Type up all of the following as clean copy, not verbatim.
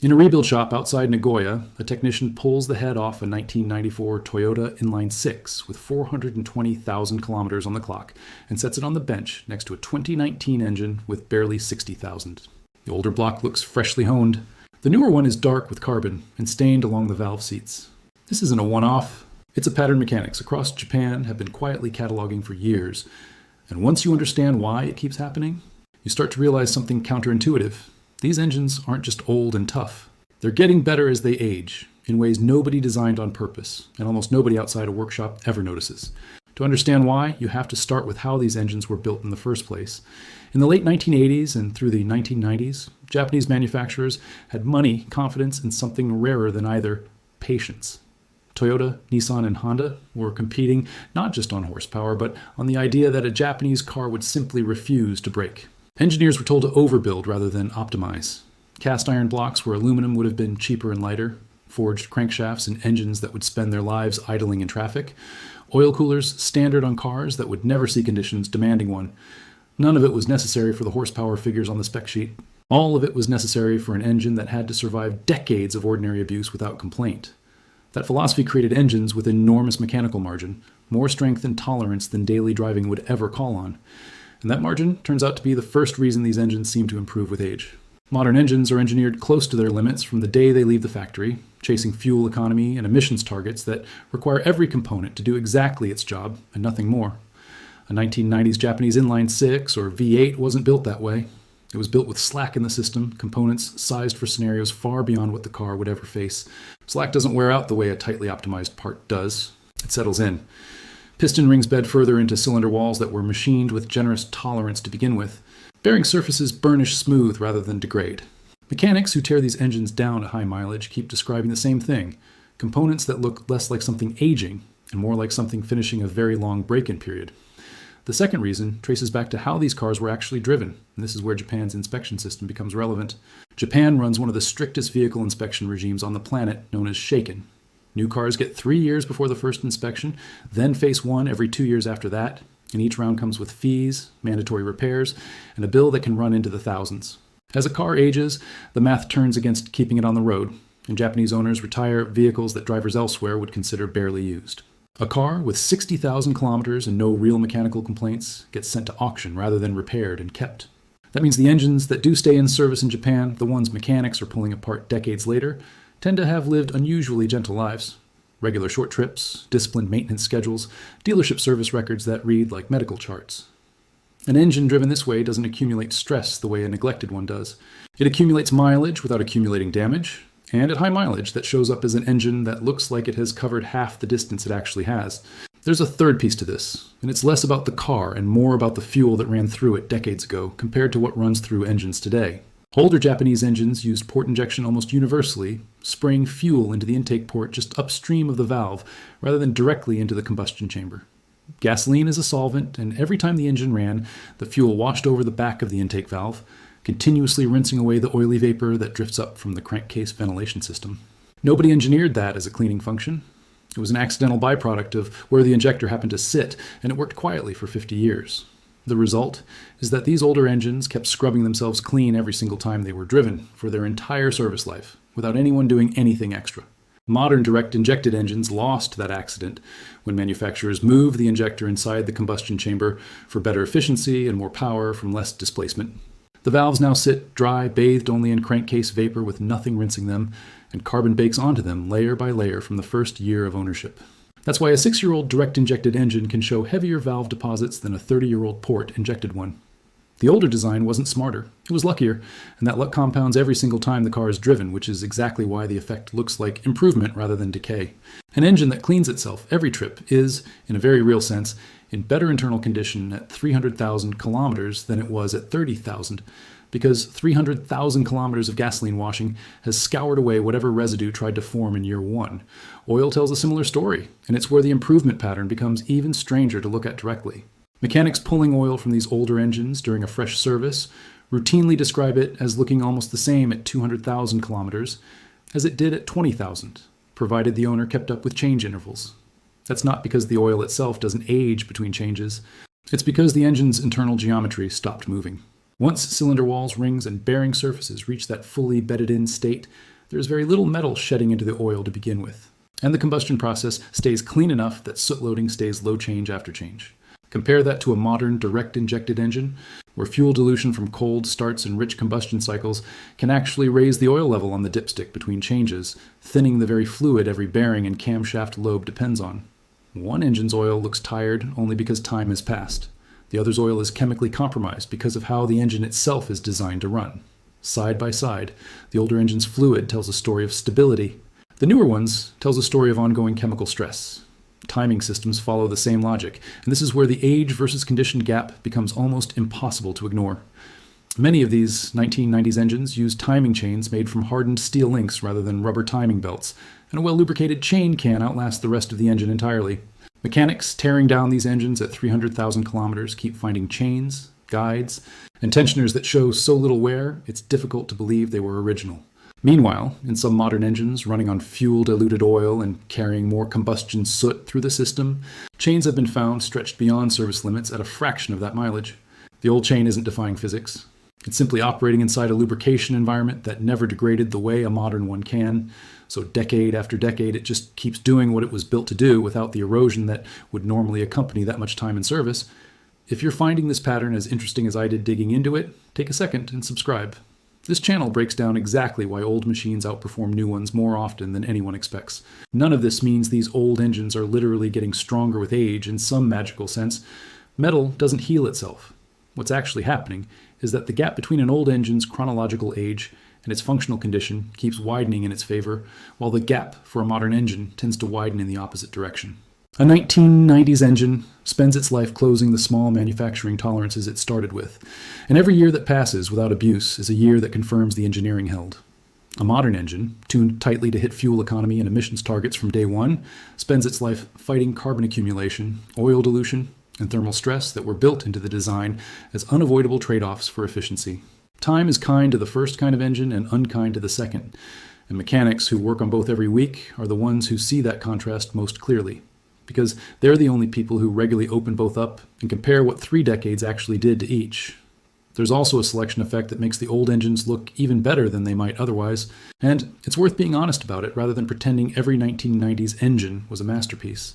In a rebuild shop outside Nagoya, a technician pulls the head off a 1994 Toyota Inline 6 with 420,000 kilometers on the clock and sets it on the bench next to a 2019 engine with barely 60,000. The older block looks freshly honed. The newer one is dark with carbon and stained along the valve seats. This isn't a one-off. It's a pattern mechanics across Japan have been quietly cataloging for years. And once you understand why it keeps happening, you start to realize something counterintuitive. These engines aren't just old and tough. They're getting better as they age, in ways nobody designed on purpose, and almost nobody outside a workshop ever notices. To understand why, you have to start with how these engines were built in the first place. In the late 1980s and through the 1990s, Japanese manufacturers had money, confidence, and something rarer than either: patience. Toyota, Nissan, and Honda were competing not just on horsepower, but on the idea that a Japanese car would simply refuse to break. Engineers were told to overbuild rather than optimize. Cast iron blocks where aluminum would have been cheaper and lighter, forged crankshafts and engines that would spend their lives idling in traffic, oil coolers standard on cars that would never see conditions demanding one. None of it was necessary for the horsepower figures on the spec sheet. All of it was necessary for an engine that had to survive decades of ordinary abuse without complaint. That philosophy created engines with enormous mechanical margin, more strength and tolerance than daily driving would ever call on. And that margin turns out to be the first reason these engines seem to improve with age. Modern engines are engineered close to their limits from the day they leave the factory, chasing fuel economy and emissions targets that require every component to do exactly its job and nothing more. A 1990s Japanese inline 6 or V8 wasn't built that way. It was built with slack in the system, components sized for scenarios far beyond what the car would ever face. Slack doesn't wear out the way a tightly optimized part does. It settles in. Piston rings bed further into cylinder walls that were machined with generous tolerance to begin with. Bearing surfaces burnish smooth rather than degrade. Mechanics who tear these engines down at high mileage keep describing the same thing: components that look less like something aging and more like something finishing a very long break-in period. The second reason traces back to how these cars were actually driven, and this is where Japan's inspection system becomes relevant. Japan runs one of the strictest vehicle inspection regimes on the planet, known as Shaken. New cars get 3 years before the first inspection, then face one every 2 years after that, and each round comes with fees, mandatory repairs, and a bill that can run into the thousands. As a car ages, the math turns against keeping it on the road, and Japanese owners retire vehicles that drivers elsewhere would consider barely used. A car with 60,000 kilometers and no real mechanical complaints gets sent to auction rather than repaired and kept. That means the engines that do stay in service in Japan, the ones mechanics are pulling apart decades later, tend to have lived unusually gentle lives. Regular short trips, disciplined maintenance schedules, dealership service records that read like medical charts. An engine driven this way doesn't accumulate stress the way a neglected one does. It accumulates mileage without accumulating damage, and at high mileage that shows up as an engine that looks like it has covered half the distance it actually has. There's a third piece to this, and it's less about the car and more about the fuel that ran through it decades ago compared to what runs through engines today. Older Japanese engines used port injection almost universally, spraying fuel into the intake port just upstream of the valve rather than directly into the combustion chamber. Gasoline is a solvent, and every time the engine ran, the fuel washed over the back of the intake valve, continuously rinsing away the oily vapor that drifts up from the crankcase ventilation system. Nobody engineered that as a cleaning function. It was an accidental byproduct of where the injector happened to sit, and it worked quietly for 50 years. The result is that these older engines kept scrubbing themselves clean every single time they were driven for their entire service life, without anyone doing anything extra. Modern direct injected engines lost that accident when manufacturers moved the injector inside the combustion chamber for better efficiency and more power from less displacement. The valves now sit dry, bathed only in crankcase vapor with nothing rinsing them, and carbon bakes onto them layer by layer from the first year of ownership. That's why a 6-year-old direct-injected engine can show heavier valve deposits than a 30-year-old port-injected one. The older design wasn't smarter, it was luckier, and that luck compounds every single time the car is driven, which is exactly why the effect looks like improvement rather than decay. An engine that cleans itself every trip is, in a very real sense, in better internal condition at 300,000 kilometers than it was at 30,000, because 300,000 kilometers of gasoline washing has scoured away whatever residue tried to form in year one. Oil tells a similar story, and it's where the improvement pattern becomes even stranger to look at directly. Mechanics pulling oil from these older engines during a fresh service routinely describe it as looking almost the same at 200,000 kilometers as it did at 20,000, provided the owner kept up with change intervals. That's not because the oil itself doesn't age between changes. It's because the engine's internal geometry stopped moving. Once cylinder walls, rings, and bearing surfaces reach that fully bedded-in state, There's very little metal shedding into the oil to begin with, and the combustion process stays clean enough that soot loading stays low change after change. Compare that to a modern direct injected engine, where fuel dilution from cold starts and rich combustion cycles can actually raise the oil level on the dipstick between changes, thinning the very fluid every bearing and camshaft lobe depends on. One engine's oil looks tired only because time has passed. The other's oil is chemically compromised because of how the engine itself is designed to run. Side by side, the older engine's fluid tells a story of stability. The newer one's tells a story of ongoing chemical stress. Timing systems follow the same logic, and this is where the age versus condition gap becomes almost impossible to ignore. Many of these 1990s engines use timing chains made from hardened steel links rather than rubber timing belts, and a well-lubricated chain can outlast the rest of the engine entirely. Mechanics tearing down these engines at 300,000 kilometers keep finding chains, guides, and tensioners that show so little wear, it's difficult to believe they were original. Meanwhile, in some modern engines running on fuel-diluted oil and carrying more combustion soot through the system, chains have been found stretched beyond service limits at a fraction of that mileage. The old chain isn't defying physics. It's simply operating inside a lubrication environment that never degraded the way a modern one can. So decade after decade, it just keeps doing what it was built to do without the erosion that would normally accompany that much time in service. If you're finding this pattern as interesting as I did digging into it, take a second and subscribe. This channel breaks down exactly why old machines outperform new ones more often than anyone expects. None of this means these old engines are literally getting stronger with age in some magical sense. Metal doesn't heal itself. What's actually happening is that the gap between an old engine's chronological age and its functional condition keeps widening in its favor, while the gap for a modern engine tends to widen in the opposite direction. A 1990s engine spends its life closing the small manufacturing tolerances it started with, and every year that passes without abuse is a year that confirms the engineering held. A modern engine, tuned tightly to hit fuel economy and emissions targets from day one, spends its life fighting carbon accumulation, oil dilution, and thermal stress that were built into the design as unavoidable trade-offs for efficiency. Time is kind to the first kind of engine and unkind to the second, and mechanics who work on both every week are the ones who see that contrast most clearly, because they're the only people who regularly open both up and compare what 3 decades actually did to each. There's also a selection effect that makes the old engines look even better than they might otherwise, and it's worth being honest about it rather than pretending every 1990s engine was a masterpiece.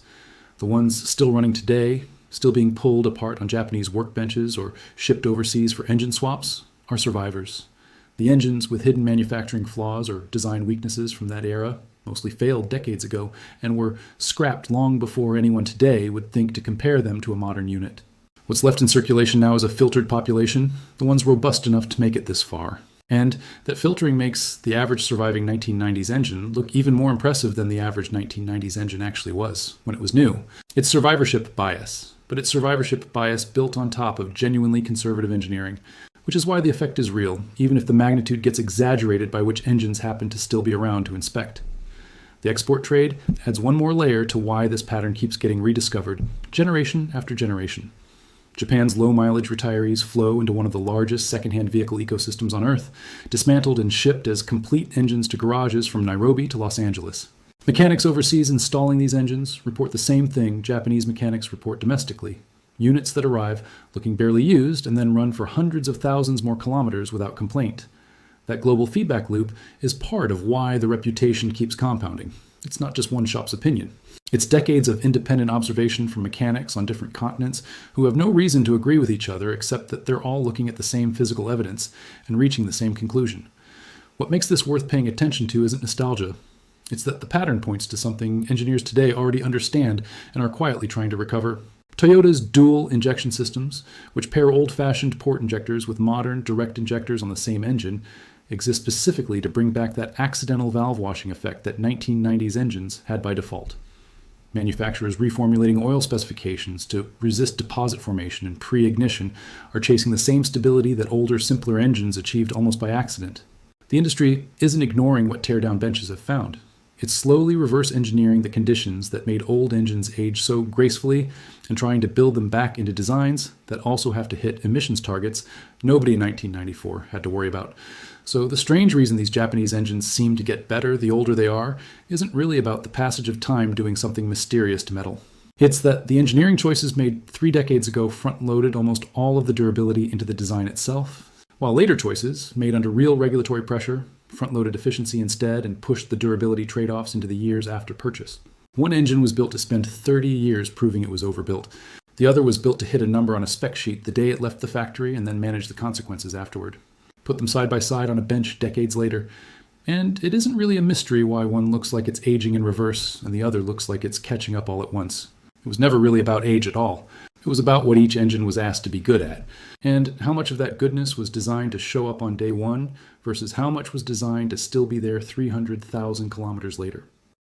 The ones still running today, still being pulled apart on Japanese workbenches or shipped overseas for engine swaps, are survivors. The engines with hidden manufacturing flaws or design weaknesses from that era mostly failed decades ago and were scrapped long before anyone today would think to compare them to a modern unit. What's left in circulation now is a filtered population, the ones robust enough to make it this far. And that filtering makes the average surviving 1990s engine look even more impressive than the average 1990s engine actually was when it was new. It's survivorship bias, but it's survivorship bias built on top of genuinely conservative engineering, which is why the effect is real, even if the magnitude gets exaggerated by which engines happen to still be around to inspect. The export trade adds one more layer to why this pattern keeps getting rediscovered, generation after generation. Japan's low-mileage retirees flow into one of the largest second-hand vehicle ecosystems on Earth, dismantled and shipped as complete engines to garages from Nairobi to Los Angeles. Mechanics overseas installing these engines report the same thing Japanese mechanics report domestically. Units that arrive looking barely used and then run for hundreds of thousands more kilometers without complaint. That global feedback loop is part of why the reputation keeps compounding. It's not just one shop's opinion. It's decades of independent observation from mechanics on different continents who have no reason to agree with each other except that they're all looking at the same physical evidence and reaching the same conclusion. What makes this worth paying attention to isn't nostalgia. It's that the pattern points to something engineers today already understand and are quietly trying to recover. Toyota's dual injection systems, which pair old-fashioned port injectors with modern direct injectors on the same engine, exist specifically to bring back that accidental valve washing effect that 1990s engines had by default. Manufacturers reformulating oil specifications to resist deposit formation and pre-ignition are chasing the same stability that older, simpler engines achieved almost by accident. The industry isn't ignoring what tear-down benches have found. It's slowly reverse engineering the conditions that made old engines age so gracefully and trying to build them back into designs that also have to hit emissions targets nobody in 1994 had to worry about. So the strange reason these Japanese engines seem to get better the older they are isn't really about the passage of time doing something mysterious to metal. It's that the engineering choices made 3 decades ago front-loaded almost all of the durability into the design itself, while later choices, made under real regulatory pressure, front-loaded efficiency instead, and pushed the durability trade-offs into the years after purchase. One engine was built to spend 30 years proving it was overbuilt. The other was built to hit a number on a spec sheet the day it left the factory and then manage the consequences afterward. Put them side by side on a bench decades later, and it isn't really a mystery why one looks like it's aging in reverse and the other looks like it's catching up all at once. It was never really about age at all. It was about what each engine was asked to be good at, and how much of that goodness was designed to show up on day one versus how much was designed to still be there 300,000 kilometers later.